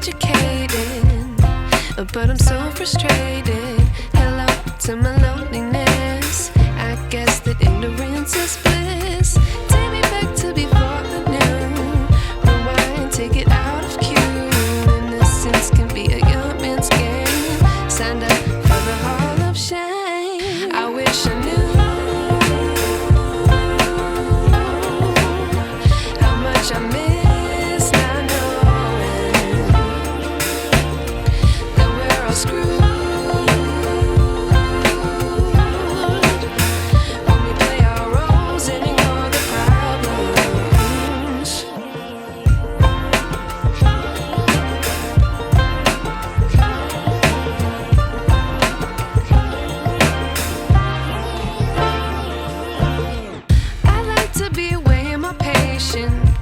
educated, but I'm so frustrated. Hello to my loneliness. I guess that ignorance is bliss. Take me back to before I knew. Rewind, take it out of cue. Innocence can be a young man's game. Signed up for the hall of shame. I wish I knew how much I miss not knowing that we're all screwed.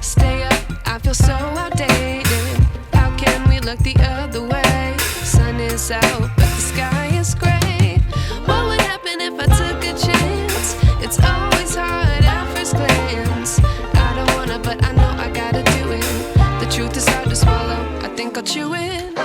Stay up, I feel so outdated. How can we look the other way? Sun is out, but the sky is gray. What would happen if I took a chance? It's always hard at first glance. I don't wanna, but I know I gotta do it. The truth is hard to swallow, I think I'll chew it.